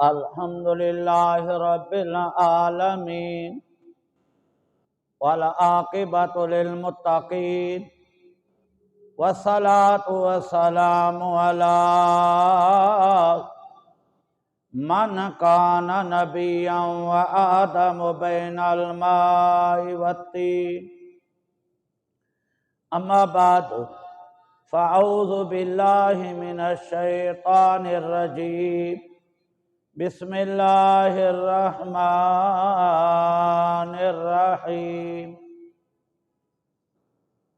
الحمد لله رب العالمين والعاقبة للمتقين والصلاة والسلام على من كان نبيا وآدم بين الماء والطين أما بعد فأعوذ بالله من الشيطان الرجيم بسم الله الرحمن الرحيم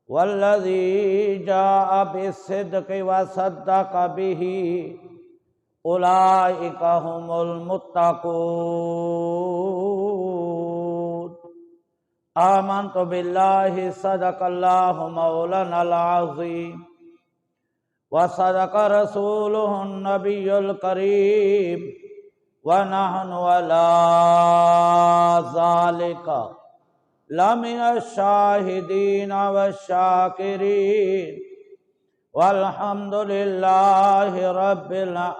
والذي جاء بالصدق وصدق به أولئك هم المتقون آمنت بالله صدق الله مولانا العظيم وصدق رسوله النبي الكريم ونحن على ذلك لمن الشاهدين والشاكرين والحمد لله رب العالمين.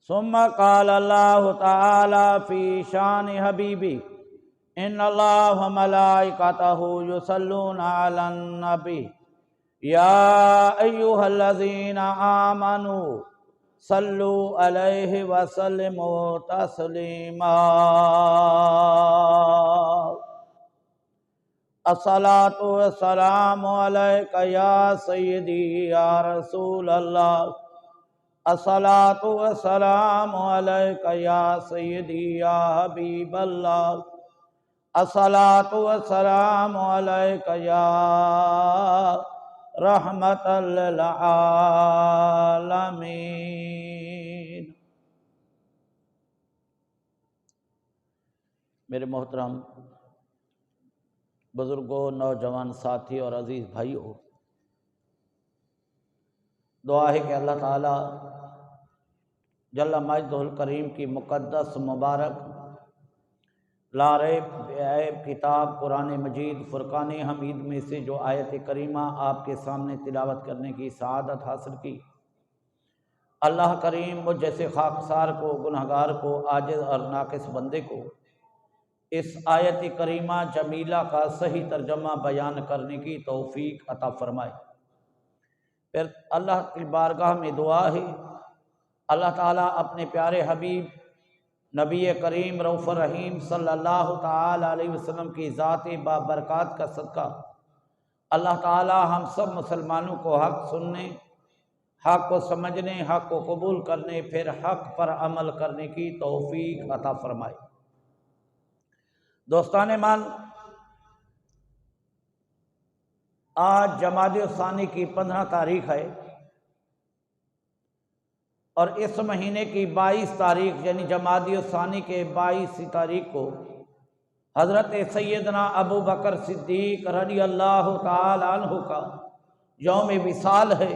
ثم قال الله تعالى في شان حبيبي إن الله وملائكته يصلون على النبي يا أيها الذين آمنوا صلوا عليه وسلموا تسليما. الصلاة والسلام عليك يا سيدي يا رسول الله. الصلاة والسلام عليك يا سيدي يا حبيب الله. الصلاة والسلام عليك يا رحمت للعالمین. میرے محترم بزرگوں، نوجوان ساتھی اور عزیز بھائیوں، دعا ہے کہ اللہ تعالی جل مجدہ الکریم کی مقدس مبارک لا ریب بے عیب کتاب قرآن مجید فرقان حمید میں سے جو آیت کریمہ آپ کے سامنے تلاوت کرنے کی سعادت حاصل کی، اللہ کریم مجھ جیسے خاکسار کو، گنہگار کو، عاجز اور ناقص بندے کو اس آیت کریمہ جمیلہ کا صحیح ترجمہ بیان کرنے کی توفیق عطا فرمائے. پھر اللہ کی بارگاہ میں دعا ہے اللہ تعالیٰ اپنے پیارے حبیب نبی کریم رؤوف الرحیم صلی اللہ تعالی علیہ وسلم کی ذات بابرکات کا صدقہ اللہ تعالی ہم سب مسلمانوں کو حق سننے، حق کو سمجھنے، حق کو قبول کرنے، پھر حق پر عمل کرنے کی توفیق عطا فرمائے. دوستان مان، آج جمادی الثانی کی 15 تاریخ ہے اور اس مہینے کی 22 تاریخ یعنی جمادی الثانی کے 22 تاریخ کو حضرت سیدنا ابو بکر صدیق رضی اللہ تعالی عنہ کا یوم وصال ہے.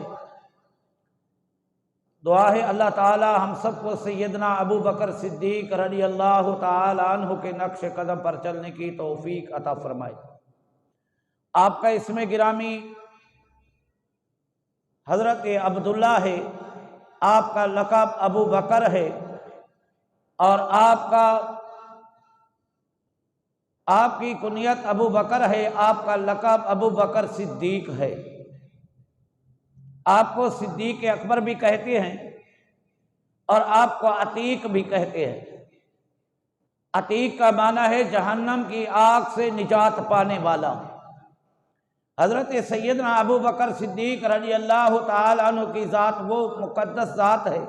دعا ہے اللہ تعالی ہم سب کو سیدنا ابو بکر صدیق رضی اللہ تعالی عنہ کے نقش قدم پر چلنے کی توفیق عطا فرمائے. آپ کا اسم گرامی حضرت عبداللہ ہے، آپ کا لقب ابو بکر ہے اور آپ کی کنیت ابو بکر ہے، آپ کا لقب ابو بکر صدیق ہے. آپ کو صدیق اکبر بھی کہتے ہیں اور آپ کو عتیق بھی کہتے ہیں. عتیق کا معنی ہے جہنم کی آگ سے نجات پانے والا. حضرت سیدنا ابو بکر صدیق رضی اللہ تعالی عنہ کی ذات وہ مقدس ذات ہے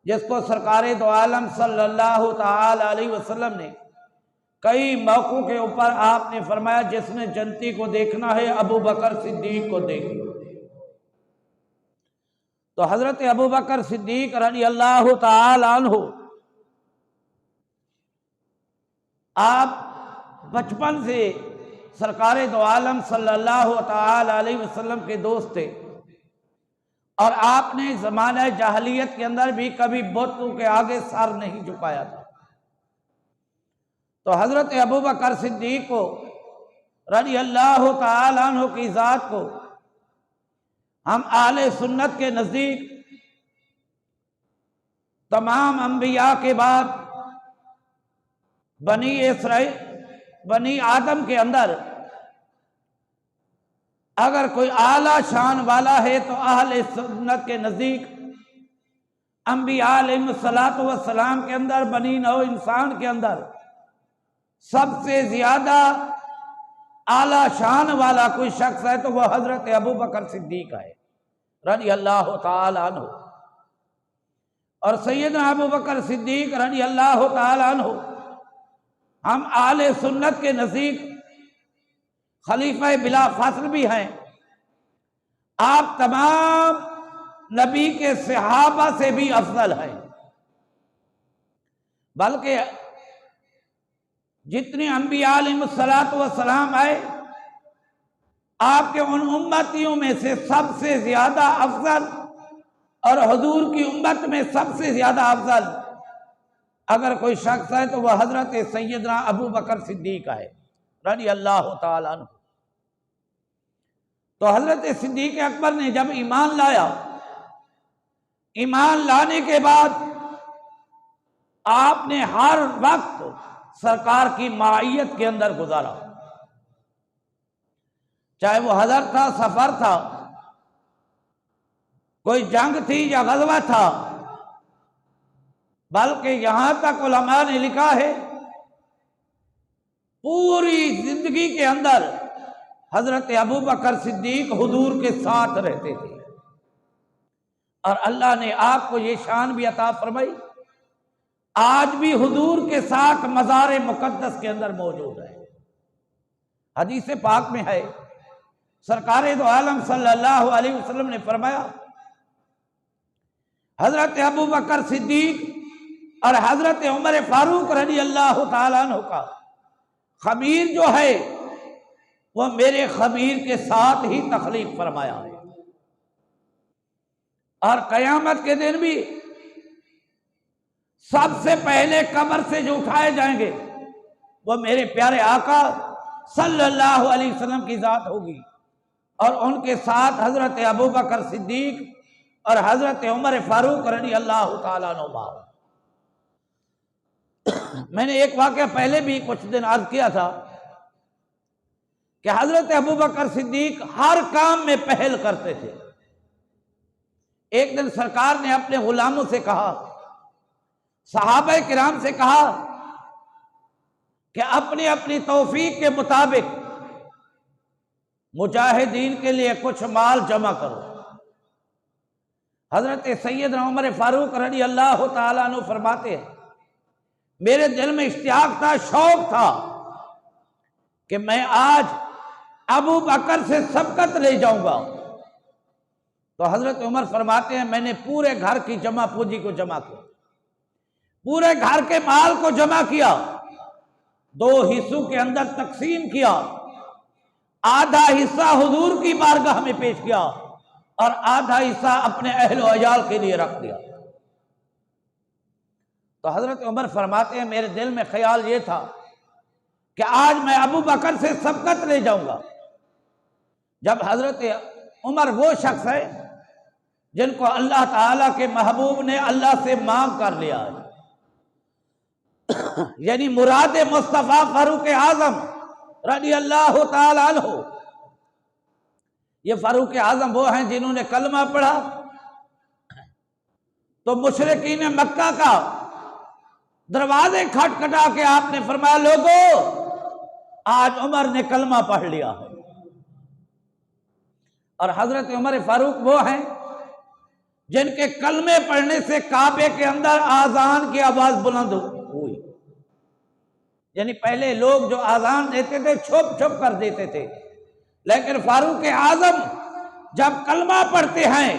جس کو سرکار دو عالم صلی اللہ تعالی علیہ وسلم نے کئی موقعوں کے اوپر آپ نے فرمایا جس نے جنتی کو دیکھنا ہے ابو بکر صدیق کو دیکھنا. تو حضرت ابو بکر صدیق رضی اللہ تعالی عنہ آپ بچپن سے سرکار دو عالم صلی اللہ تعالی علیہ وسلم کے دوست تھے اور آپ نے زمانہ جاہلیت کے اندر بھی کبھی بتوں کے آگے سر نہیں جھکایا تھا. تو حضرت ابوبکر صدیق کو رضی اللہ تعالی عنہ کی ذات کو ہم اہل سنت کے نزدیک تمام انبیاء کے بعد بنی آدم کے اندر اگر کوئی اعلیٰ شان والا ہے تو اہل سنت کے نزدیک انبیاء علیہ الصلوۃ والسلام کے اندر، بنی نوع انسان کے اندر سب سے زیادہ اعلیٰ شان والا کوئی شخص ہے تو وہ حضرت ابوبکر صدیق ہے رضی اللہ تعالی عنہ۔ اور سیدنا ابوبکر صدیق رضی اللہ تعالی عنہ ہم اہل سنت کے نزدیک خلیفہ بلا فاصل بھی ہیں۔ آپ تمام نبی کے صحابہ سے بھی افضل ہیں، بلکہ جتنے انبیاء علیہ الصلوۃ والسلام آئے آپ کے ان امتیوں میں سے سب سے زیادہ افضل اور حضور کی امت میں سب سے زیادہ افضل اگر کوئی شخص ہے تو وہ حضرت سیدنا ابوبکر صدیق ہے رضی اللہ تعالی عنہ۔ تو حضرت صدیق اکبر نے جب ایمان لایا، ایمان لانے کے بعد آپ نے ہر وقت سرکار کی معیت کے اندر گزارا، چاہے وہ حضر تھا، سفر تھا، کوئی جنگ تھی یا غزوہ تھا، بلکہ یہاں تک علماء نے لکھا ہے پوری زندگی کے اندر حضرت ابوبکر صدیق حضور کے ساتھ رہتے تھے، اور اللہ نے آپ کو یہ شان بھی عطا فرمائی، آج بھی حضور کے ساتھ مزار مقدس کے اندر موجود ہے۔ حدیث پاک میں ہے، سرکار دو عالم صلی اللہ علیہ وسلم نے فرمایا حضرت ابوبکر صدیق اور حضرت عمر فاروق رضی اللہ تعالیٰ عنہ کا خمیر جو ہے وہ میرے خمیر کے ساتھ ہی تخلیق فرمایا ہے، اور قیامت کے دن بھی سب سے پہلے قبر سے جو اٹھائے جائیں گے وہ میرے پیارے آقا صلی اللہ علیہ وسلم کی ذات ہوگی، اور ان کے ساتھ حضرت ابوبکر صدیق اور حضرت عمر فاروق رضی اللہ تعالیٰ عنہ۔ میں نے ایک واقعہ پہلے بھی کچھ دن عرض کیا تھا کہ حضرت ابوبکر صدیق ہر کام میں پہل کرتے تھے۔ ایک دن سرکار نے اپنے غلاموں سے کہا، صحابہ کرام سے کہا کہ اپنی اپنی توفیق کے مطابق مجاہدین کے لیے کچھ مال جمع کرو۔ حضرت سیدنا عمر فاروق رضی اللہ تعالیٰ عنہ فرماتے ہیں میرے دل میں اشتیاق تھا، شوق تھا کہ میں آج ابو بکر سے سبقت لے جاؤں گا۔ تو حضرت عمر فرماتے ہیں میں نے پورے گھر کی جمع پونجی کو جمع کیا، پورے گھر کے مال کو جمع کیا، 2 حصوں کے اندر تقسیم کیا، آدھا حصہ حضور کی بارگاہ میں پیش کیا اور آدھا حصہ اپنے اہل و عیال کے لیے رکھ دیا۔ تو حضرت عمر فرماتے ہیں میرے دل میں خیال یہ تھا کہ آج میں ابو بکر سے سبقت لے جاؤں گا۔ جب حضرت عمر وہ شخص ہے جن کو اللہ تعالیٰ کے محبوب نے اللہ سے مانگ کر لیا ہے، یعنی مراد مصطفیٰ فاروق اعظم رضی اللہ تعالی عنہ۔ یہ فاروق اعظم وہ ہیں جنہوں نے کلمہ پڑھا تو مشرکین مکہ کا دروازے کھٹکھٹا کے آپ نے فرمایا لوگو آج عمر نے کلمہ پڑھ لیا ہے۔ اور حضرت عمر فاروق وہ ہیں جن کے کلمے پڑھنے سے کعبے کے اندر آذان کی آواز بلند ہوئی، یعنی پہلے لوگ جو آذان دیتے تھے چھپ چھپ کر دیتے تھے، لیکن فاروق اعظم جب کلمہ پڑھتے ہیں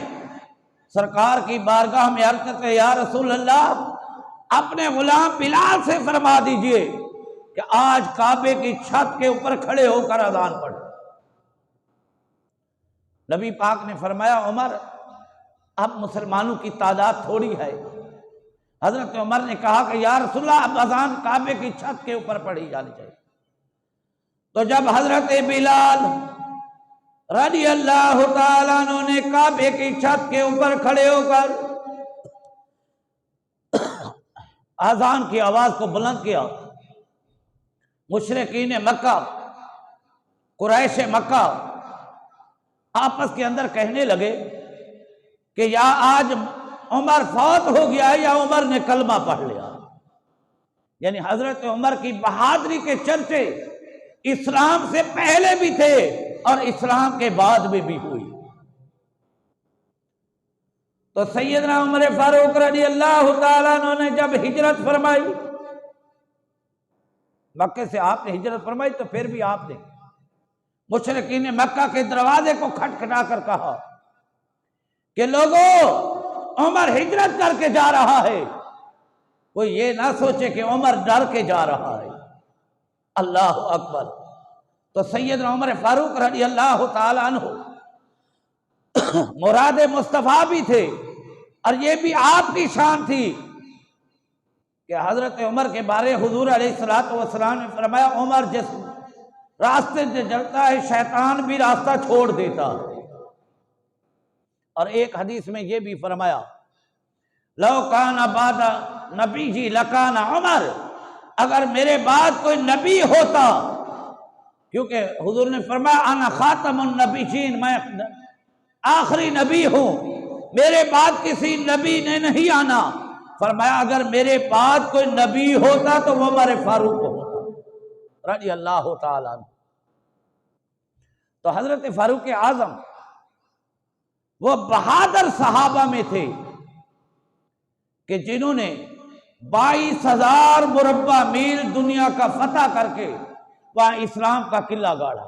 سرکار کی بارگاہ میں عرض کرتے ہیں یا رسول اللہ اپنے غلام بلال سے فرما دیجئے کہ آج کعبے کی چھت کے اوپر کھڑے ہو کر اذان پڑھ۔ نبی پاک نے فرمایا عمر اب مسلمانوں کی تعداد تھوڑی ہے۔ حضرت عمر نے کہا کہ یا رسول اللہ اب اذان کعبے کی چھت کے اوپر پڑھی جانی چاہیے۔ تو جب حضرت بلال رضی اللہ تعالیٰ عنہ نے کعبے کی چھت کے اوپر کھڑے ہو کر اذان کی آواز کو بلند کیا، مشرکین مکہ، قریش مکہ آپس کے اندر کہنے لگے کہ یا آج عمر فوت ہو گیا ہے یا عمر نے کلمہ پڑھ لیا۔ یعنی حضرت عمر کی بہادری کے چرچے اسلام سے پہلے بھی تھے اور اسلام کے بعد میں بھی ہوئی۔ تو سیدنا عمر فاروق رضی اللہ تعالیٰ عنہ نے جب ہجرت فرمائی، مکے سے آپ نے ہجرت فرمائی، تو پھر بھی آپ نے مشرکین مکہ کے دروازے کو کھٹکھٹا کر کہا کہ لوگوں، عمر ہجرت کر کے جا رہا ہے، کوئی یہ نہ سوچے کہ عمر ڈر کے جا رہا ہے۔ اللہ اکبر۔ تو سیدنا عمر فاروق رضی اللہ تعالیٰ عنہ مراد مصطفیٰ بھی تھے، اور یہ بھی آپ کی شان تھی کہ حضرت عمر کے بارے حضور علیہ السلام نے فرمایا، عمر جس راستے سے چلتا ہے شیطان بھی راستہ چھوڑ دیتا۔ اور ایک حدیث میں یہ بھی فرمایا، لو کان بعد نبی جی لکان عمر، اگر میرے بعد کوئی نبی ہوتا، کیونکہ حضور نے فرمایا انا خاتم النبیین، میں آخری نبی ہوں، میرے بعد کسی نبی نے نہیں آنا۔ فرمایا اگر میرے بعد کوئی نبی ہوتا تو وہ عمر فاروق ہوتا رضی اللہ تعالیٰ عنہ۔ تو حضرت فاروق اعظم وہ بہادر صحابہ میں تھے کہ جنہوں نے 22,000 مربع میل دنیا کا فتح کر کے وہاں اسلام کا قلعہ گاڑا۔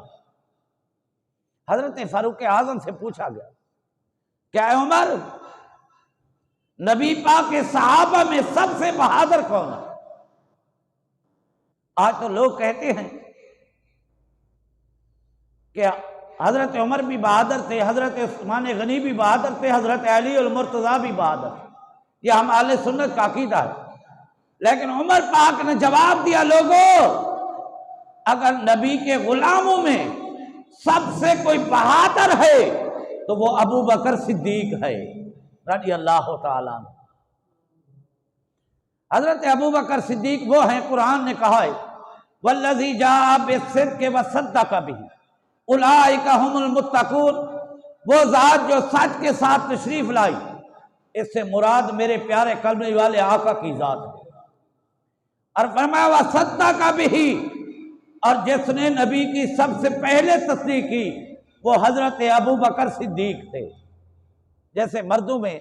حضرت فاروق اعظم سے پوچھا گیا، کیا عمر نبی پاک کے صحابہ میں سب سے بہادر کون ہے؟ آج تو لوگ کہتے ہیں کہ حضرت عمر بھی بہادر تھے، حضرت عثمان غنی بھی بہادر تھے، حضرت علی المرتضیٰ بھی بہادر تھے۔ یہ ہم اہل سنت کا عقیدہ ہے۔ لیکن عمر پاک نے جواب دیا، لوگوں، اگر نبی کے غلاموں میں سب سے کوئی بہادر ہے تو وہ ابو بکر صدیق ہے رضی اللہ تعالیٰ عنہ۔ حضرت ابو بکر صدیق وہ ہیں، قرآن نے کہا ہے والذی جاء بالصدق وصدق بہ اولئک ھم المتقون، وہ ذات جو سچ کے ساتھ تشریف لائی، اس سے مراد میرے پیارے کلمے والے آقا کی ذات ہے۔ اور فرمایا وصدق بہ، اور جس نے نبی کی سب سے پہلے تصدیق کی وہ حضرت ابو بکر صدیق تھے۔ جیسے مردوں میں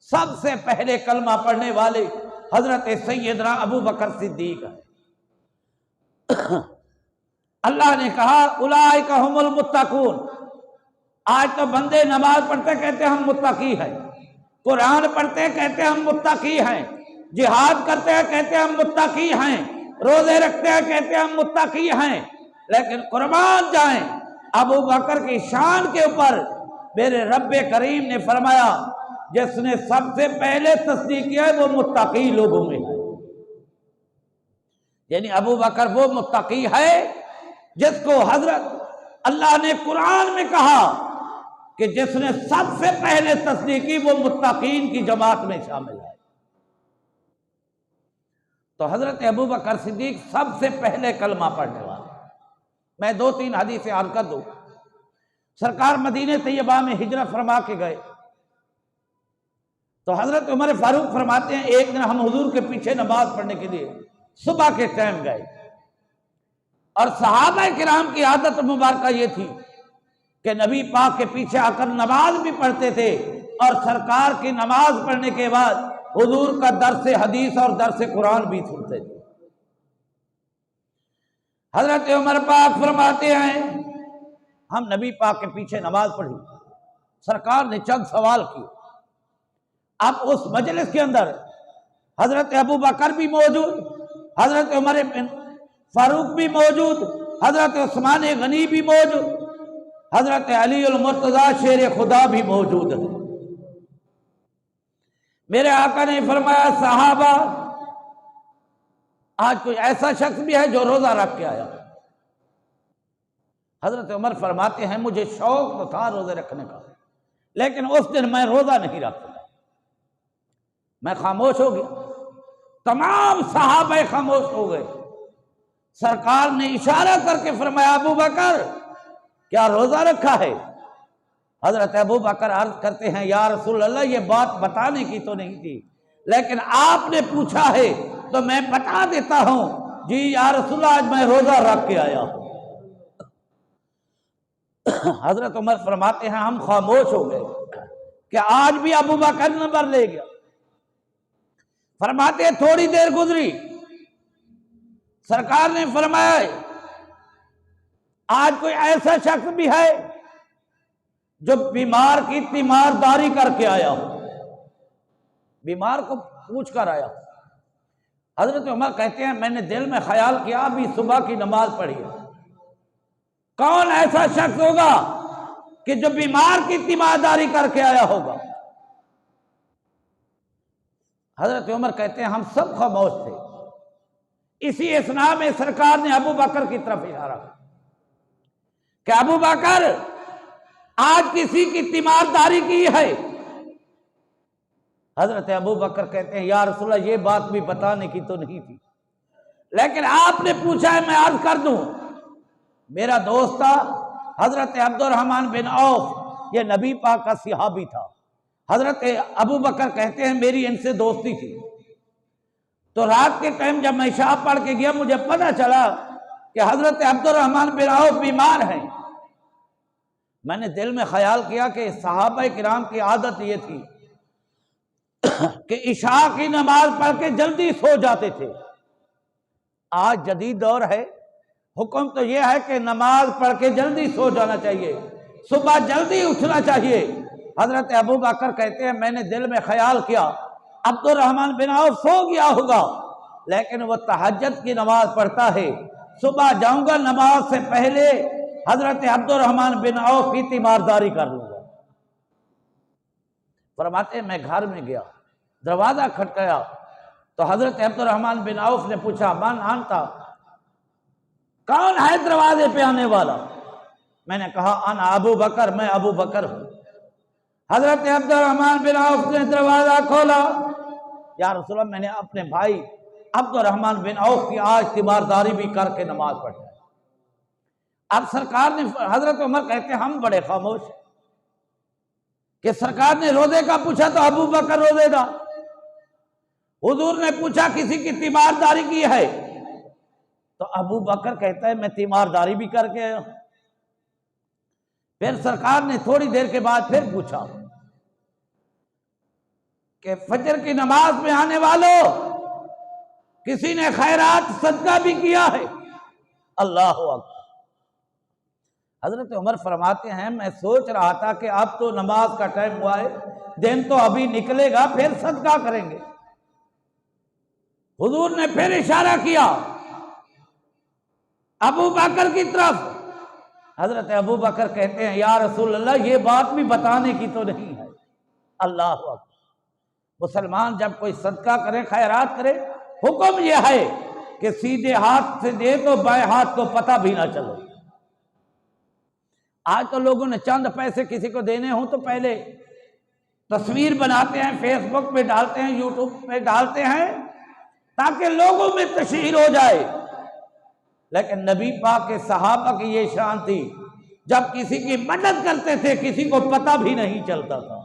سب سے پہلے کلمہ پڑھنے والے حضرت سیدنا ابو بکر صدیق ہے۔ اللہ نے کہا اولئک ھم المتقون۔ آج تو بندے نماز پڑھتے کہتے ہم متقی ہیں، قرآن پڑھتے کہتے ہم متقی ہیں، جہاد کرتے ہیں کہتے ہم متقی ہیں، روزے رکھتے ہیں کہتے ہم متقی ہیں، لیکن قربان جائیں ابو بکر کی شان کے اوپر میرے رب کریم نے فرمایا جس نے سب سے پہلے تصدیق کیا ہے وہ متقی لوگوں میں ہے۔ یعنی ابو بکر وہ متقی ہے جس کو حضرت اللہ نے قرآن میں کہا کہ جس نے سب سے پہلے تصدیق کی وہ متقین کی جماعت میں شامل ہے۔ تو حضرت ابو بکر صدیق سب سے پہلے کلمہ پڑھنے والا۔ میں 2-3 حدیثیں عرض کر دوں۔ سرکار مدینہ طیبہ میں ہجرت فرما کے گئے تو حضرت عمر فاروق فرماتے ہیں ایک دن ہم حضور کے پیچھے نماز پڑھنے کے لیے صبح کے ٹائم گئے، اور صحابہ کرام کی عادت مبارکہ یہ تھی کہ نبی پاک کے پیچھے آ کر نماز بھی پڑھتے تھے، اور سرکار کی نماز پڑھنے کے بعد حضور کا درس حدیث اور درس قرآن بھی سنتے تھے۔ حضرت عمر پاک فرماتے ہیں ہم نبی پاک کے پیچھے نماز پڑھی، سرکار نے چند سوال کیے۔ اب اس مجلس کے اندر حضرت ابو بکر بھی موجود، حضرت عمر بن فاروق بھی موجود، حضرت عثمان غنی بھی موجود، حضرت علی المرتضیٰ شیر خدا بھی موجود ہے۔ میرے آقا نے فرمایا صحابہ آج کوئی ایسا شخص بھی ہے جو روزہ رکھ کے آیا، حضرت عمر فرماتے ہیں مجھے شوق تو تھا روزے رکھنے کا، لیکن اس دن میں روزہ نہیں رکھ سکا، میں خاموش ہو گیا۔ تمام صحابہ خاموش ہو گئے۔ سرکار نے اشارہ کر کے فرمایا ابو بکر کیا روزہ رکھا ہے؟ حضرت ابو بکر عرض کرتے ہیں یا رسول اللہ یہ بات بتانے کی تو نہیں تھی، لیکن آپ نے پوچھا ہے تو میں بتا دیتا ہوں۔ جی یا رسول اللہ آج میں روزہ رکھ کے آیا ہوں۔ حضرت عمر فرماتے ہیں ہم خاموش ہو گئے کہ آج بھی ابو بکر نمبر لے گیا۔ فرماتے ہیں تھوڑی دیر گزری، سرکار نے فرمایا آج کوئی ایسا شخص بھی ہے جو بیمار کی تیمارداری کر کے آیا ہو، بیمار کو پوچھ کر آیا ہو۔ حضرت عمر کہتے ہیں میں نے دل میں خیال کیا ابھی صبح کی نماز پڑھی ہے، کون ایسا شخص ہوگا کہ جو بیمار کی تیمارداری کر کے آیا ہوگا؟ حضرت عمر کہتے ہیں ہم سب خاموش تھے۔ اسی اثناء میں سرکار نے ابو بکر کی طرف اشارہ کہ ابو بکر آج کسی کی تیمارداری کی ہے؟ حضرت ابو بکر کہتے ہیں یا رسول اللہ یہ بات بھی بتانے کی تو نہیں تھی، لیکن آپ نے پوچھا ہے میں عرض کر دوں۔ میرا دوست تھا حضرت عبد الرحمن بن عوف، یہ نبی پاک کا صحابی تھا۔ حضرت ابو بکر کہتے ہیں میری ان سے دوستی تھی، تو رات کے ٹائم جب میں عشاء پڑھ کے گیا مجھے پتہ چلا کہ حضرت عبد الرحمن بن عوف بیمار ہیں۔ میں نے دل میں خیال کیا کہ صحابہ کرام کی عادت یہ تھی کہ عشاء کی نماز پڑھ کے جلدی سو جاتے تھے۔ آج جدید دور ہے، حکم تو یہ ہے کہ نماز پڑھ کے جلدی سو جانا چاہیے، صبح جلدی اٹھنا چاہیے۔ حضرت ابو بکر کہتے ہیں میں نے دل میں خیال کیا عبد الرحمن بن عوف سو گیا ہوگا، لیکن وہ تہجد کی نماز پڑھتا ہے، صبح جاؤں گا نماز سے پہلے حضرت عبد الرحمن بن عوف کی تیمارداری کر لوں گا۔ فرماتے ہیں میں گھر میں گیا، دروازہ کھٹکایا تو حضرت عبد الرحمن بن عوف نے پوچھا من انتا، کون ہے دروازے پہ آنے والا؟ میں نے کہا انا ابو بکر، میں ابو بکر ہوں۔ حضرت عبد الرحمن بن عوف نے دروازہ کھولا، یا رسول اللہ میں نے اپنے بھائی عبد الرحمن بن عوف کی آج تیمارداری بھی کر کے نماز پڑھی۔ اب سرکار نے، حضرت عمر کہتے ہیں ہم بڑے خاموش کہ سرکار نے روزے کا پوچھا تو ابو بکر روزے دار، حضور نے پوچھا کسی کی تیمارداری کی ہے تو ابو بکر کہتا ہے میں تیمارداری بھی کر کے آیا ہوں۔ پھر سرکار نے تھوڑی دیر کے بعد پھر پوچھا کہ فجر کی نماز میں آنے والوں کسی نے خیرات صدقہ بھی کیا ہے؟ اللہ اکبر۔ حضرت عمر فرماتے ہیں میں سوچ رہا تھا کہ اب تو نماز کا ٹائم ہوا ہے، دن تو ابھی نکلے گا، پھر صدقہ کریں گے۔ حضور نے پھر اشارہ کیا ابو بکر کی طرف۔ حضرت ابو بکر کہتے ہیں یا رسول اللہ یہ بات بھی بتانے کی تو نہیں ہے۔ اللہ اکبر۔ مسلمان جب کوئی صدقہ کرے، خیرات کرے، حکم یہ ہے کہ سیدھے ہاتھ سے دے تو بائیں ہاتھ کو پتہ بھی نہ چلے۔ آج تو لوگوں نے چند پیسے کسی کو دینے ہوں تو پہلے تصویر بناتے ہیں، فیس بک پہ ڈالتے ہیں، یوٹیوب پہ ڈالتے ہیں تاکہ لوگوں میں تشہیر ہو جائے۔ لیکن نبی پاک کے صحابہ کی یہ شان تھی، جب کسی کی مدد کرتے تھے کسی کو پتہ بھی نہیں چلتا تھا۔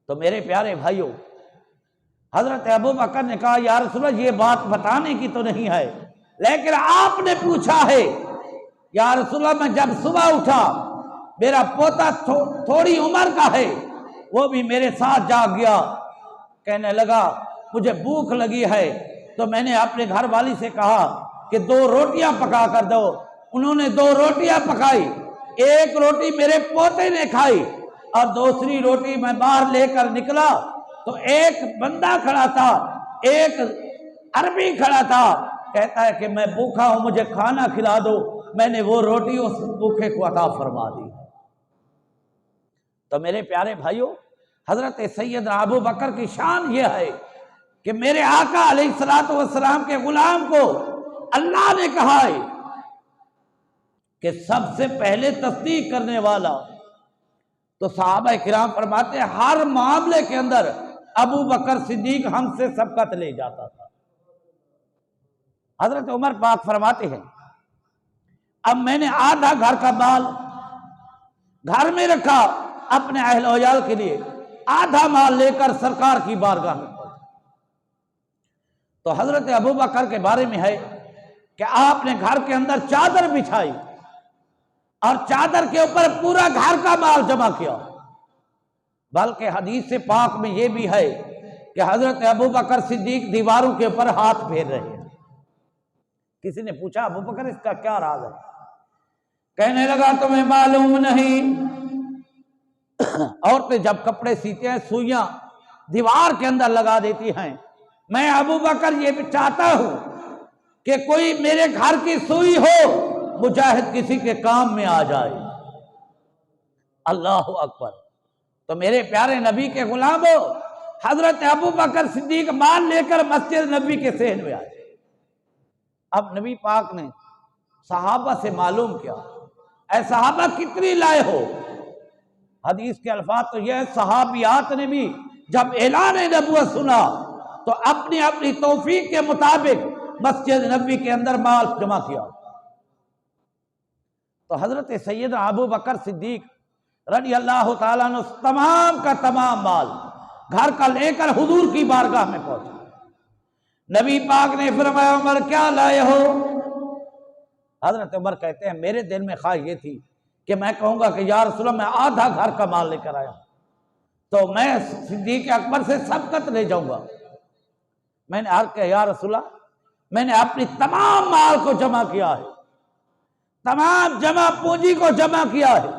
تو میرے پیارے بھائیوں، حضرت ابو بکر نے کہا یا رسول اللہ یہ بات بتانے کی تو نہیں ہے، لیکن آپ نے پوچھا ہے۔ یا رسول اللہ میں جب صبح اٹھا میرا پوتا تھوڑی عمر کا ہے، وہ بھی میرے ساتھ جاگ گیا، کہنے لگا مجھے بھوک لگی ہے، تو میں نے اپنے گھر والی سے کہا کہ 2 روٹیاں پکا کر دو۔ انہوں نے 2 روٹیاں پکائی، ایک روٹی میرے پوتے نے کھائی اور دوسری روٹی میں باہر لے کر نکلا تو ایک بندہ کھڑا تھا، ایک عربی کھڑا تھا، کہتا ہے کہ میں بھوکا ہوں مجھے کھانا کھلا دو۔ میں نے وہ روٹی اس بھوکے کو عطا فرما دی۔ تو میرے پیارے بھائیوں، حضرت سیدنا ابو بکر کی شان یہ ہے کہ میرے آقا علیہ الصلوۃ والسلام کے غلام کو اللہ نے کہا ہے کہ سب سے پہلے تصدیق کرنے والا تو صحابہ کرام فرماتے ہیں ہر معاملے کے اندر ابو بکر صدیق ہم سے سبقت لے جاتا تھا۔ حضرت عمر پاک فرماتے ہیں اب میں نے آدھا گھر کا مال گھر میں رکھا اپنے اہل و عیال کے لیے، آدھا مال لے کر سرکار کی بارگاہ میں پہنچا۔ تو حضرت ابو بکر کے بارے میں ہے کہ آپ نے گھر کے اندر چادر بچھائی اور چادر کے اوپر پورا گھر کا مال جمع کیا، بلکہ حدیث پاک میں یہ بھی ہے کہ حضرت ابو بکر صدیق دیواروں کے اوپر ہاتھ پھیر رہے ہیں۔ کسی نے پوچھا ابو بکر اس کا کیا راز ہے؟ کہنے لگا تمہیں معلوم نہیں، عورتیں جب کپڑے سیتے ہیں سوئیاں دیوار کے اندر لگا دیتی ہیں، میں ابو بکر یہ بھی چاہتا ہوں کہ کوئی میرے گھر کی سوئی ہو مجاہد کسی کے کام میں آ جائے۔ اللہ اکبر۔ تو میرے پیارے نبی کے غلاموں، حضرت ابو بکر صدیق مال لے کر مسجد نبی کے صحن میں آئے۔ اب نبی پاک نے صحابہ سے معلوم کیا، اے صحابہ کتنی لائے ہو؟ حدیث کے الفاظ تو یہ ہے صحابیات نے بھی جب اعلان نبوت سنا تو اپنی اپنی توفیق کے مطابق مسجد نبی کے اندر مال جمع کیا۔ تو حضرت سیدنا ابو بکر صدیق رضی اللہ تعالیٰ عنہ تمام کا تمام مال گھر کا لے کر حضور کی بارگاہ میں پہنچا۔ نبی پاک نے فرمایا عمر کیا لائے ہو؟ حضرت عمر کہتے ہیں میرے دل میں خواہش یہ تھی کہ میں کہوں گا کہ یا رسول اللہ میں آدھا گھر کا مال لے کر آیا تو میں صدیق اکبر سے سبقت لے جاؤں گا۔ میں نے عرض کیا یا رسول اللہ میں نے اپنی تمام مال کو جمع کیا ہے، تمام جمع پونجی کو جمع کیا ہے،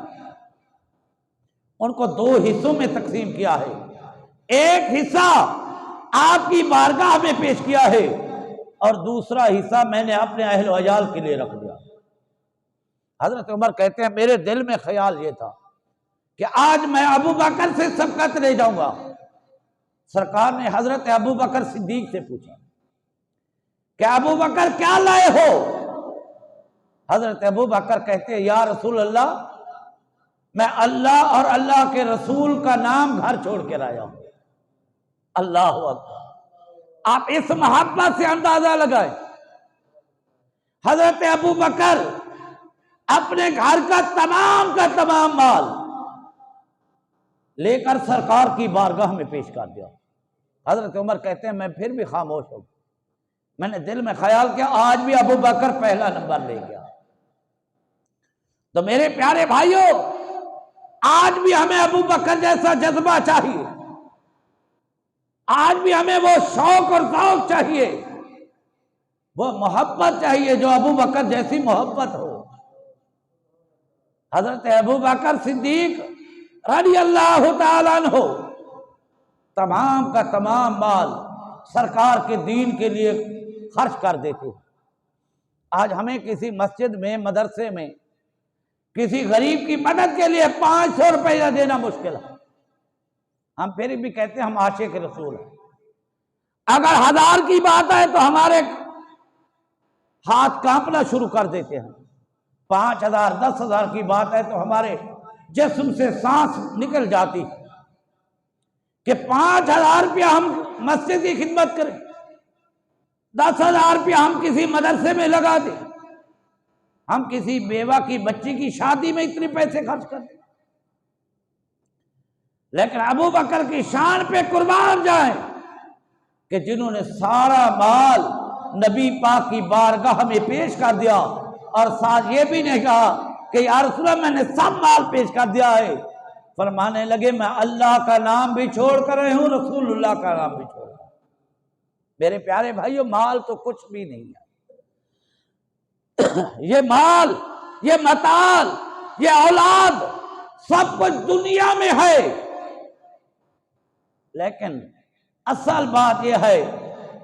ان کو دو حصوں میں تقسیم کیا ہے، ایک حصہ آپ کی بارگاہ میں پیش کیا ہے اور دوسرا حصہ میں نے اپنے اہل و عیال کے لیے رکھ دیا۔ حضرت عمر کہتے ہیں میرے دل میں خیال یہ تھا کہ آج میں ابو بکر سے سبقت لے جاؤں گا۔ سرکار نے حضرت ابو بکر صدیق سے پوچھا کہ ابو بکر کیا لائے ہو؟ حضرت ابو بکر کہتے ہیں یا رسول اللہ میں اللہ اور اللہ کے رسول کا نام گھر چھوڑ کے لایا ہوں۔ اللہ اکبر۔ آپ اس محبت سے اندازہ لگائیں، حضرت ابو بکر اپنے گھر کا تمام مال لے کر سرکار کی بارگاہ میں پیش کر دیا۔ حضرت عمر کہتے ہیں میں پھر بھی خاموش ہوں، میں نے دل میں خیال کیا آج بھی ابو بکر پہلا نمبر لے گیا۔ تو میرے پیارے بھائیوں آج بھی ہمیں ابو بکر جیسا جذبہ چاہیے، آج بھی ہمیں وہ شوق اور ذوق چاہیے، وہ محبت چاہیے جو ابو بکر جیسی محبت ہو۔ حضرت ابو بکر صدیق رضی اللہ تعالیٰ عنہ تمام کا تمام مال سرکار کے دین کے لیے خرچ کر دیتے۔ آج ہمیں کسی مسجد میں مدرسے میں کسی غریب کی مدد کے لیے 500 روپیہ دینا مشکل ہے، ہم پھر بھی کہتے ہیں ہم عاشق رسول ہیں۔ اگر 1000 کی بات ہے تو ہمارے ہاتھ کانپنا شروع کر دیتے ہیں، 5000 10,000 کی بات ہے تو ہمارے جسم سے سانس نکل جاتی کہ 5000 روپیہ ہم مسجد کی خدمت کریں، 10,000 روپیہ ہم کسی مدرسے میں لگا دیں، ہم کسی بیوہ کی بچی کی شادی میں اتنے پیسے خرچ کر دیں۔ لیکن ابو بکر کی شان پہ قربان جائیں کہ جنہوں نے سارا مال نبی پاک کی بارگاہ میں پیش کر دیا اور ساتھ یہ بھی نہیں کہا کہ یا رسول اللہ میں نے سب مال پیش کر دیا ہے، فرمانے لگے میں اللہ کا نام بھی چھوڑ کر رہے ہوں، رسول اللہ کا نام بھی چھوڑ کر۔ میرے پیارے بھائیو مال تو کچھ بھی نہیں ہے، یہ مال، یہ متاع، یہ اولاد سب کچھ دنیا میں ہے، لیکن اصل بات یہ ہے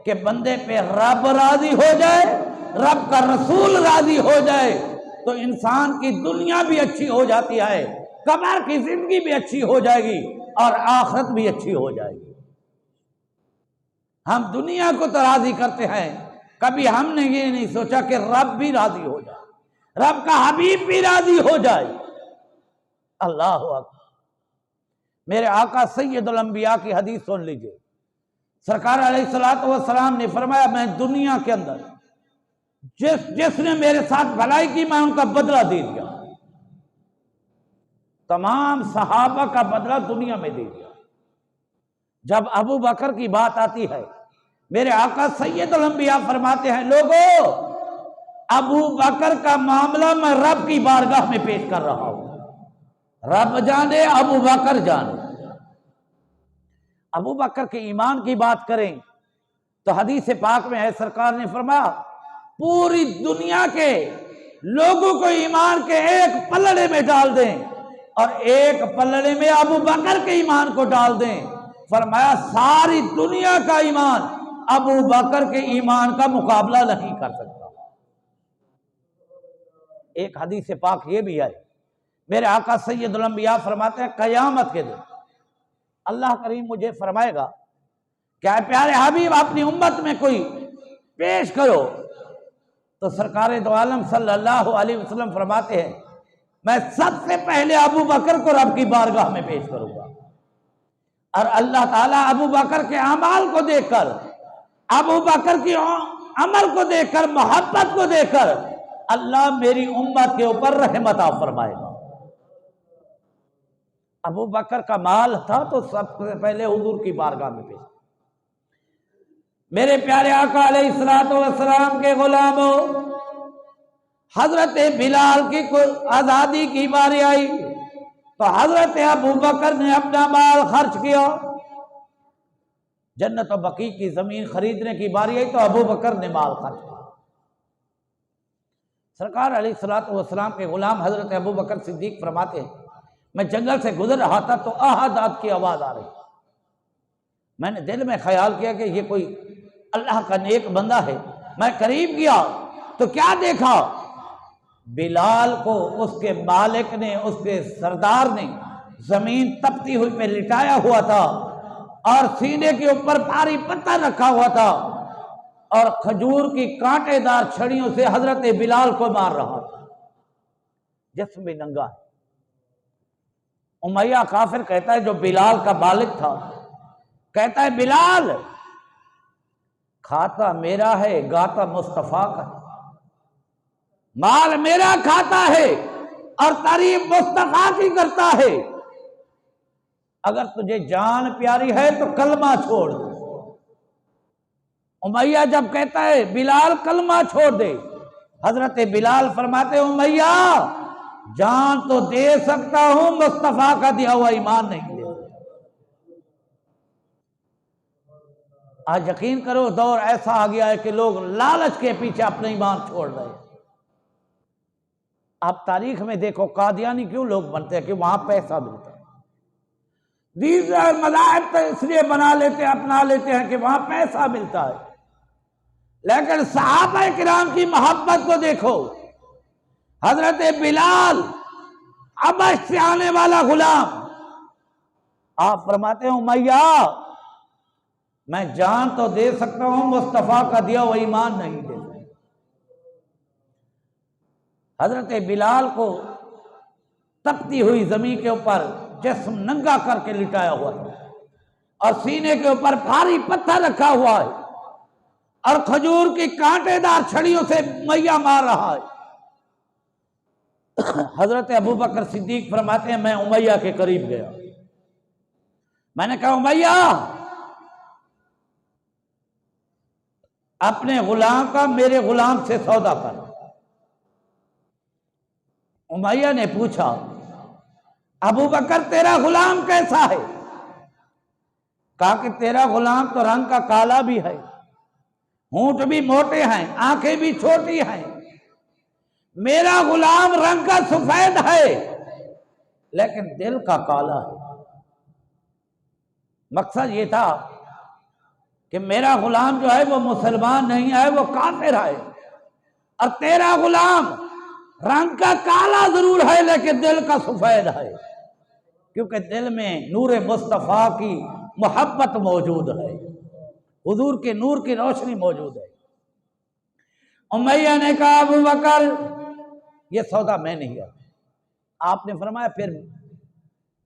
کہ بندے پہ رب راضی ہو جائے، رب کا رسول راضی ہو جائے تو انسان کی دنیا بھی اچھی ہو جاتی ہے، قبر کی زندگی بھی اچھی ہو جائے گی اور آخرت بھی اچھی ہو جائے گی۔ ہم دنیا کو تو راضی کرتے ہیں، کبھی ہم نے یہ نہیں سوچا کہ رب بھی راضی ہو جائے، رب کا حبیب بھی راضی ہو جائے۔ اللہ اکبر۔ میرے آقا سید الانبیاء کی حدیث سن لیجئے، سرکار علیہ الصلوۃ والسلام نے فرمایا میں دنیا کے اندر جس نے میرے ساتھ بھلائی کی میں ان کا بدلہ دے دیا، تمام صحابہ کا بدلہ دنیا میں دے دیا۔ جب ابو بکر کی بات آتی ہے، میرے آقا سید الانبیاء فرماتے ہیں لوگوں ابو بکر کا معاملہ میں رب کی بارگاہ میں پیش کر رہا ہوں، رب جانے ابو بکر جانے۔ ابو بکر کے ایمان کی بات کریں تو حدیث پاک میں ہے، سرکار نے فرمایا پوری دنیا کے لوگوں کو ایمان کے ایک پلڑے میں ڈال دیں اور ایک پلڑے میں ابو بکر کے ایمان کو ڈال دیں، فرمایا ساری دنیا کا ایمان ابو بکر کے ایمان کا مقابلہ نہیں کر سکتا۔ ایک حدیث پاک یہ بھی ہے، میرے آقا سید الانبیاء فرماتے ہیں قیامت کے دن اللہ کریم مجھے فرمائے گا کہ اے پیارے حبیب اپنی امت میں کوئی پیش کرو، تو سرکار دو عالم صلی اللہ علیہ وسلم فرماتے ہیں میں سب سے پہلے ابو بکر کو رب کی بارگاہ میں پیش کروں گا، اور اللہ تعالیٰ ابو بکر کے اعمال کو دیکھ کر، ابو بکر کی عمل کو دیکھ کر، محبت کو دیکھ کر اللہ میری امت کے اوپر رحمت عطا فرمائے گا۔ ابو بکر کا مال تھا تو سب سے پہلے حضور کی بارگاہ میں پیش۔ میرے پیارے آقا علیہ الصلوۃ والسلام کے غلاموں، حضرت بلال کی آزادی کی باری آئی تو حضرت ابو بکر نے اپنا مال خرچ کیا۔ جنت و بقیع کی زمین خریدنے کی باری آئی تو ابو بکر نے مال خرچ کیا۔ سرکار علیہ الصلوۃ والسلام کے غلام حضرت ابو بکر صدیق فرماتے ہیں میں جنگل سے گزر رہا تھا تو آہد آہد کی آواز آ رہی، میں نے دل میں خیال کیا کہ یہ کوئی اللہ کا نیک بندہ ہے، میں قریب گیا تو کیا دیکھا، بلال کو اس کے مالک نے، اس کے سردار نے زمین تپتی ہوئی پہ لٹایا ہوا تھا اور سینے کے اوپر بھاری پتھر رکھا ہوا تھا اور کھجور کی کانٹے دار چھڑیوں سے حضرت بلال کو مار رہا تھا، جسم بھی ننگا ہے۔ امیہ کافر کہتا ہے جو بلال کا مالک تھا، کہتا ہے بلال کھاتا میرا ہے گاتا مصطفیٰ کا، مال میرا کھاتا ہے اور تعریف مصطفیٰ کی کرتا ہے، اگر تجھے جان پیاری ہے تو کلمہ چھوڑ دے۔ امیہ جب کہتا ہے بلال کلمہ چھوڑ دے، حضرت بلال فرماتے امیہ جان تو دے سکتا ہوں، مصطفیٰ کا دیا ہوا ایمان نہیں دے سکتا۔ آج یقین کرو دور ایسا آ گیا ہے کہ لوگ لالچ کے پیچھے اپنا ایمان چھوڑ رہے ہیں۔ آپ تاریخ میں دیکھو قادیانی کیوں لوگ بنتے ہیں کہ وہاں پیسہ ملتا ہے، دیگر مذاہب تو اس لیے بنا لیتے ہیں، اپنا لیتے ہیں کہ وہاں پیسہ ملتا ہے، لیکن صحابہ کرام کی محبت کو دیکھو۔ حضرت بلال حبش سے آنے والا غلام، آپ فرماتے ہیں امیہ میں جان تو دے سکتا ہوں، مصطفیٰ کا دیا ہوا ایمان نہیں دے سکتا۔ حضرت بلال کو تپتی ہوئی زمین کے اوپر جسم ننگا کر کے لٹایا ہوا ہے اور سینے کے اوپر بھاری پتھر رکھا ہوا ہے اور کھجور کی کانٹے دار چھڑیوں سے میہ مار رہا ہے۔ حضرت ابو بکر صدیق فرماتے ہیں میں امیہ کے قریب گیا، میں نے کہا امیہ اپنے غلام کا میرے غلام سے سودا کر۔ امیہ نے پوچھا ابو بکر تیرا غلام کیسا ہے؟ کہا کہ تیرا غلام تو رنگ کا کالا بھی ہے، ہونٹ بھی موٹے ہیں، آنکھیں بھی چھوٹی ہیں، میرا غلام رنگ کا سفید ہے لیکن دل کا کالا ہے۔ مقصد یہ تھا کہ میرا غلام جو ہے وہ مسلمان نہیں ہے، وہ کافر ہے، اور تیرا غلام رنگ کا کالا ضرور ہے لیکن دل کا سفید ہے، کیونکہ دل میں نور مصطفیٰ کی محبت موجود ہے، حضور کے نور کی روشنی موجود ہے۔ امیہ نے کہا ابو بکر یہ سودا میں نہیں کرتا۔ آپ نے فرمایا پھر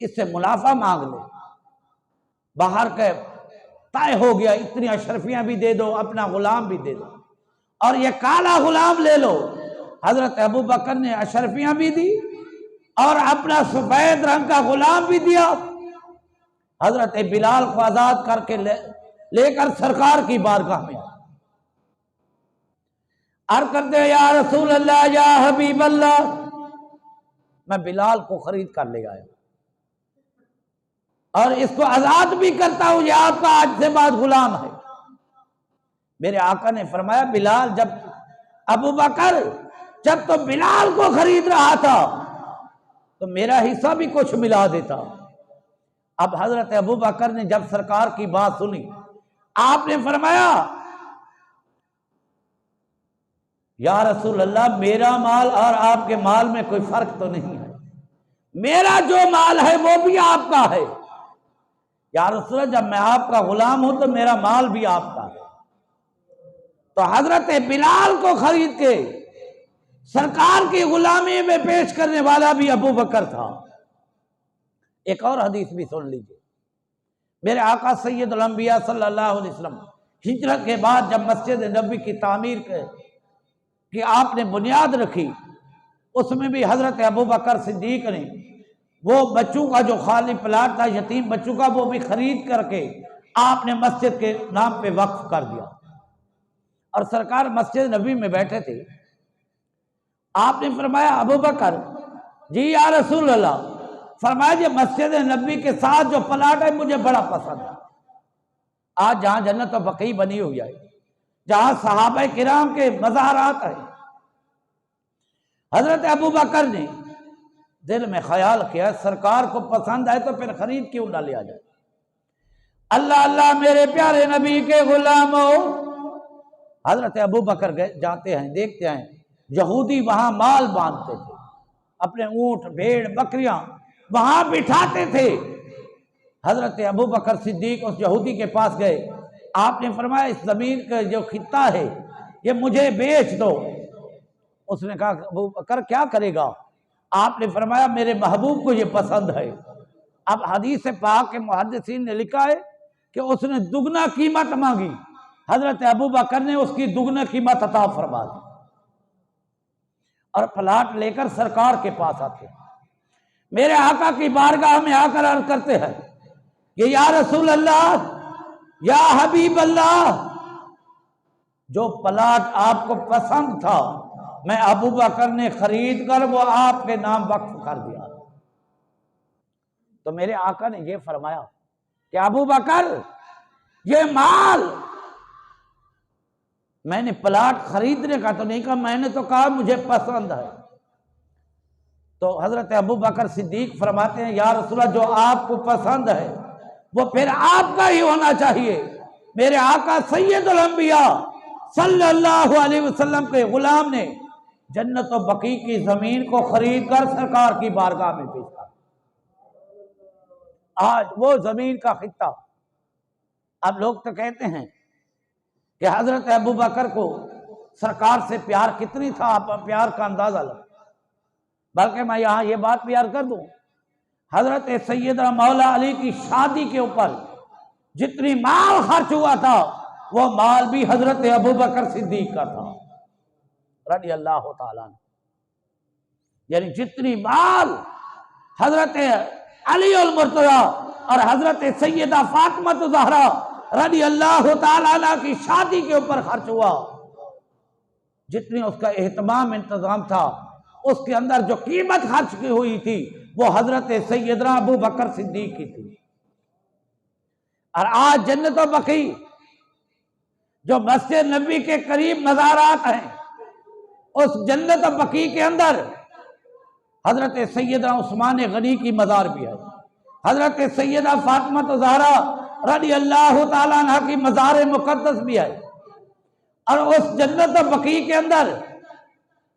اس سے منافع مانگ لے، باہر کے طے ہو گیا، اتنی اشرفیاں بھی دے دو، اپنا غلام بھی دے دو، اور یہ کالا غلام لے لو۔ حضرت ابو بکر نے اشرفیاں بھی دی اور اپنا سفید رنگ کا غلام بھی دیا۔ حضرت بلال کو آزاد کر کے لے کر سرکار کی بارگاہ میں عرض کرتے ہیں یا رسول اللہ یا حبیب اللہ، میں بلال کو خرید کر لے آیا اور اس کو آزاد بھی کرتا ہوں، یہ آپ کا آج سے بعد غلام ہے۔ میرے آقا نے فرمایا بلال ابو بکر جب تو بلال کو خرید رہا تھا تو میرا حصہ بھی کچھ ملا دیتا۔ اب حضرت ابو بکر نے جب سرکار کی بات سنی، آپ نے فرمایا یا رسول اللہ میرا مال اور آپ کے مال میں کوئی فرق تو نہیں ہے، میرا جو مال ہے وہ بھی آپ کا ہے۔ یا رسول اللہ جب میں آپ کا غلام ہوں تو میرا مال بھی آپ کا ہے۔ تو حضرت بلال کو خرید کے سرکار کی غلامی میں پیش کرنے والا بھی ابو بکر تھا۔ ایک اور حدیث بھی سن لیجئے، میرے آقا سید الانبیاء صلی اللہ علیہ وسلم ہجرت کے بعد جب مسجد نبوی کی تعمیر کی آپ نے بنیاد رکھی، اس میں بھی حضرت ابو بکر صدیق نے وہ بچوں کا جو خالی پلاٹ تھا یتیم بچوں کا، وہ بھی خرید کر کے آپ نے مسجد کے نام پہ وقف کر دیا۔ اور سرکار مسجد نبوی میں بیٹھے تھے، آپ نے فرمایا ابو بکر جی یا رسول اللہ، فرمایا جی مسجد نبوی کے ساتھ جو پلاٹ ہے مجھے بڑا پسند ہے۔ آج جہاں جنت و بقیع بنی ہوئی ہے، جہاں صحابہ کرام کے مزارات ہیں، حضرت ابو بکر نے دل میں خیال کیا سرکار کو پسند ہے تو پھر خرید کیوں نہ لیا جائے۔ اللہ اللہ میرے پیارے نبی کے غلاموں، حضرت ابو بکر جاتے ہیں، دیکھتے ہیں یہودی وہاں مال باندھتے تھے، اپنے اونٹ بھیڑ بکریاں وہاں بٹھاتے تھے۔ حضرت ابو بکر صدیق اس یہودی کے پاس گئے، آپ نے فرمایا اس زمین کا جو خطہ ہے یہ مجھے بیچ دو۔ اس نے کہا ابو بکر کیا کرے گا؟ آپ نے فرمایا میرے محبوب کو یہ پسند ہے۔ اب حدیث پاک کے محدثین نے لکھا ہے کہ اس نے دگنا قیمت مانگی، حضرت ابو بکر نے اس کی دگنا قیمت عطا فرما دی اور پلاٹ لے کر سرکار کے پاس آتے ہیں، میرے آقا کی بارگاہ میں آ کر عرض کرتے ہیں کہ یا رسول اللہ یا حبیب اللہ، جو پلاٹ آپ کو پسند تھا میں ابو بکر نے خرید کر وہ آپ کے نام وقف کر دیا۔ تو میرے آقا نے یہ فرمایا کہ ابو بکر یہ مال میں نے پلاٹ خریدنے کا تو نہیں کہا، میں نے تو کہا مجھے پسند ہے۔ تو حضرت ابو بکر صدیق فرماتے ہیں یا رسول اللہ جو آپ کو پسند ہے وہ پھر آپ کا ہی ہونا چاہیے۔ میرے آقا سید الانبیاء صلی اللہ علیہ وسلم کے غلام نے جنت و بقیع کی زمین کو خرید کر سرکار کی بارگاہ میں پیش کر، آج وہ زمین کا خطہ۔ اب لوگ تو کہتے ہیں کہ حضرت ابو بکر کو سرکار سے پیار کتنی تھا، آپ پیار کا اندازہ لگ، بلکہ میں یہاں یہ بات بھی عرض کر دوں، حضرت سیدنا مولا علی کی شادی کے اوپر جتنی مال خرچ ہوا تھا وہ مال بھی حضرت ابو بکر صدیق کا تھا رضی اللہ تعالیٰ عنہ۔ یعنی جتنی مال حضرت علی المرتضی اور حضرت سیدہ فاطمہ زہرا رضی اللہ تعالیٰ عنہ کی شادی کے اوپر خرچ ہوا، جتنی اس کا اہتمام انتظام تھا، اس کے اندر جو قیمت خرچ کی ہوئی تھی وہ حضرت سیدنا ابو بکر صدیق کی تھی۔ اور آج جنت و بقیع جو مسجد نبوی کے قریب مزارات ہیں، اس جنت و بقیع کے اندر حضرت سیدنا عثمان غنی کی مزار بھی ہے، حضرت سیدہ فاطمہ زہرا رضی اللہ تعالیٰ عنہ کی مزار مقدس بھی ہے، اور اس جنت و بقیع کے اندر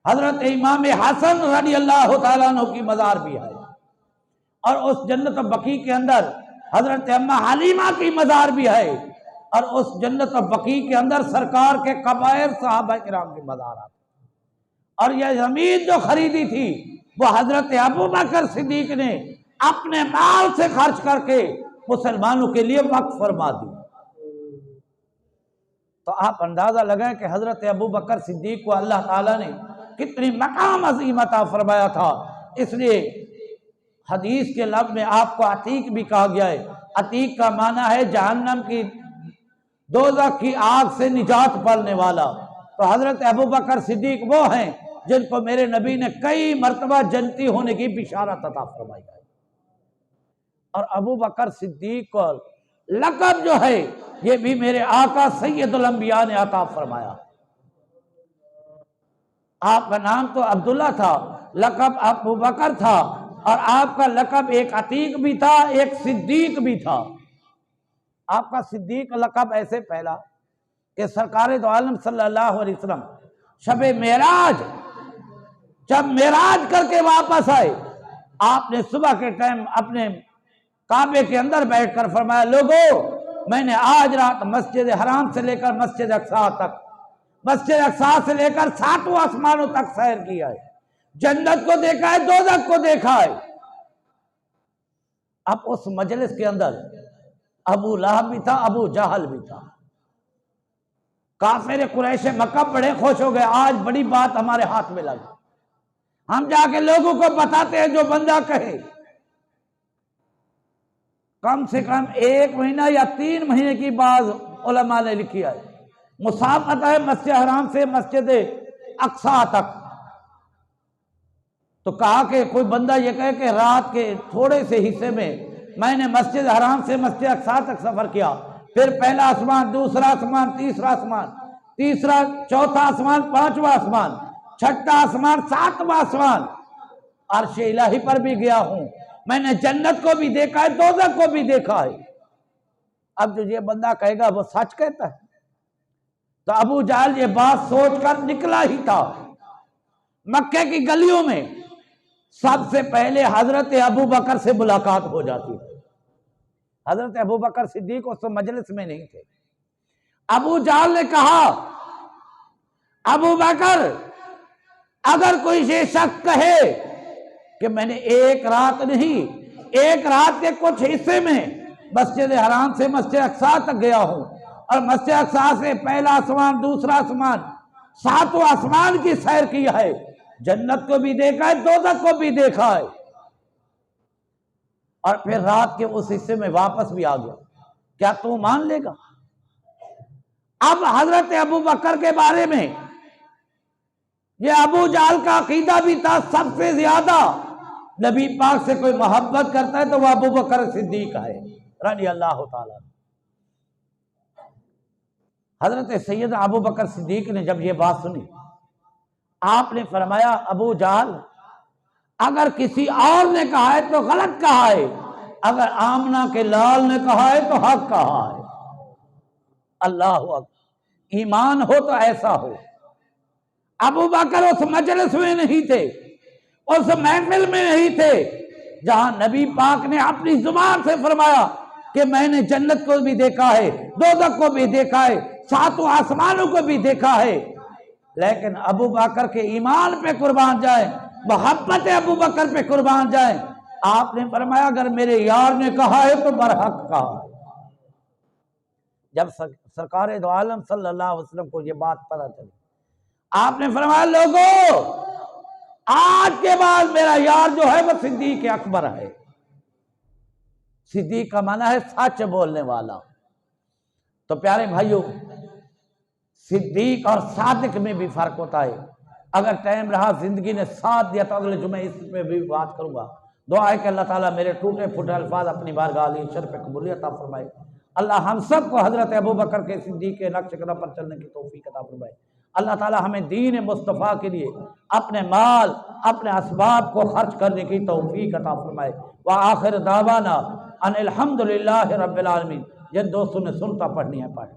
حضرت امام حسن رضی اللہ تعالیٰ عنہ کی مزار بھی ہے، اور اس جنت و بقیع کے اندر حضرت اماں حلیمہ کی مزار بھی ہے، اور اس جنت و بقیع کے اندر سرکار کے کبائر صحابہ کرام کی مزارات۔ اور یہ زمین جو خریدی تھی وہ حضرت ابو بکر صدیق نے اپنے مال سے خرچ کر کے مسلمانوں کے لیے وقف فرما دی۔ تو آپ اندازہ لگائیں کہ حضرت ابو بکر صدیق کو اللہ تعالیٰ نے کتنی مقام عظیم عطا فرمایا تھا۔ اس لیے حدیث کے لفظ میں آپ کو عتیق بھی کہا گیا ہے۔ عتیق کا معنی ہے جہنم کی، دوزخ کی آگ سے نجات پانے والا۔ تو حضرت ابو بکر صدیق وہ ہیں جن کو میرے نبی نے کئی مرتبہ جنتی ہونے کی بشارت عطا فرمائی ہے۔ اور ابو بکر صدیق کو لقب جو ہے یہ بھی میرے آقا سید الانبیاء نے عطا فرمایا۔ آپ کا نام تو عبداللہ تھا، لقب ابو بکر تھا، اور آپ کا لقب ایک عتیق بھی تھا، ایک صدیق بھی تھا۔ آپ کا صدیق لقب ایسے پھیلا کہ سرکار دو عالم صلی اللہ علیہ وسلم شب معراج جب معراج کر کے واپس آئے، آپ نے صبح کے ٹائم اپنے کعبے کے اندر بیٹھ کر فرمایا، لوگو میں نے آج رات مسجد حرام سے لے کر مسجد اقصی تک، مسجد اقصی سے لے کر 7 آسمانوں تک سیر کیا ہے، جنت کو دیکھا ہے، دوزخ کو دیکھا ہے۔ اب اس مجلس کے اندر ابو لہب بھی تھا، ابو جہل بھی تھا۔ کافر قریش مکہ بڑے خوش ہو گئے، آج بڑی بات ہمارے ہاتھ میں لگی، ہم جا کے لوگوں کو بتاتے ہیں جو بندہ کہے۔ کم سے کم 1 مہینہ یا 3 مہینے کی بعض علماء نے لکھی ہے، مسافت ہے مسجد حرام سے مسجد اقصی تک۔ تو کہا کہ کوئی بندہ یہ کہے کہ رات کے تھوڑے سے حصے میں نے مسجد حرام سے مسجد اقصی تک سفر کیا، پھر پہلا آسمان، دوسرا آسمان، تیسرا آسمان، چوتھا آسمان، 5واں آسمان، 6واں آسمان، 7واں آسمان، عرش الہی پر بھی گیا ہوں، میں نے جنت کو بھی دیکھا ہے، دوزخ کو بھی دیکھا ہے۔ اب جو یہ بندہ کہے گا وہ سچ کہتا ہے۔ تو ابو جہل یہ بات سوچ کر نکلا ہی تھا۔ مکے کی گلیوں میں سب سے پہلے حضرت ابو بکر سے ملاقات ہو جاتی ہے۔ حضرت ابو بکر صدیق اس مجلس میں نہیں تھے۔ ابو جہل نے کہا، ابو بکر اگر کوئی یہ شخص کہے کہ میں نے ایک رات نہیں، ایک رات کے کچھ حصے میں مسجد حرام سے مسجد اقصی تک گیا ہوں، اور مسجد اقصی سے پہلا آسمان، دوسرا آسمان، 7واں آسمان کی سیر کی ہے، جنت کو بھی دیکھا ہے، دوزخ کو بھی دیکھا ہے، اور پھر رات کے اس حصے میں واپس بھی آ گیا، کیا تو مان لے گا؟ اب حضرت ابو بکر کے بارے میں یہ ابو جہل کا عقیدہ بھی تھا، سب سے زیادہ نبی پاک سے کوئی محبت کرتا ہے تو وہ ابو بکر صدیق ہے رضی اللہ تعالیٰ۔ حضرت سید ابو بکر صدیق نے جب یہ بات سنی، آپ نے فرمایا، ابو جہل اگر کسی اور نے کہا ہے تو غلط کہا ہے، اگر آمنہ کے لال نے کہا ہے تو حق کہا ہے۔ اللہ اکبر، ایمان ہو تو ایسا ہو۔ ابو بکر اس مجلس میں نہیں تھے، اس محفل میں نہیں تھے جہاں نبی پاک نے اپنی زبان سے فرمایا کہ میں نے جنت کو بھی دیکھا ہے، دوزخ کو بھی دیکھا ہے، 7 آسمانوں کو بھی دیکھا ہے، لیکن ابو بکر کے ایمان پہ قربان جائیں، محبت ابو بکر پہ قربان جائیں۔ آپ نے فرمایا اگر میرے یار نے کہا ہے تو برحق کہا ہے۔ جب سرکار دو عالم صلی اللہ علیہ وسلم کو یہ بات پتہ چلی، آپ نے فرمایا، لوگو آج کے بعد میرا یار جو ہے وہ صدیق اکبر ہے۔ صدیق کا معنی ہے سچ بولنے والا۔ تو پیارے بھائیوں، صدیق اور صادق میں بھی فرق ہوتا ہے۔ اگر ٹائم رہا، زندگی نے ساتھ دیا تو اگلے جمعے اس پہ بھی بات کروں گا۔ دعا ہے کہ اللہ تعالیٰ میرے ٹوٹے پھوٹے الفاظ اپنی بارگاہ علی شرف قبولیت عطا فرمائے۔ اللہ ہم سب کو حضرت ابو بکر کے صدیق کے نقش قدم پر چلنے کی توفیق عطا فرمائے۔ اللہ تعالیٰ ہمیں دین مصطفیٰ کے لیے اپنے مال، اپنے اسباب کو خرچ کرنے کی توفیق عطا فرمائے۔ وآخر دعوانا ان الحمدللہ رب العالمین۔ جن دوستوں نے سنتا پڑھنی ہے پڑھ۔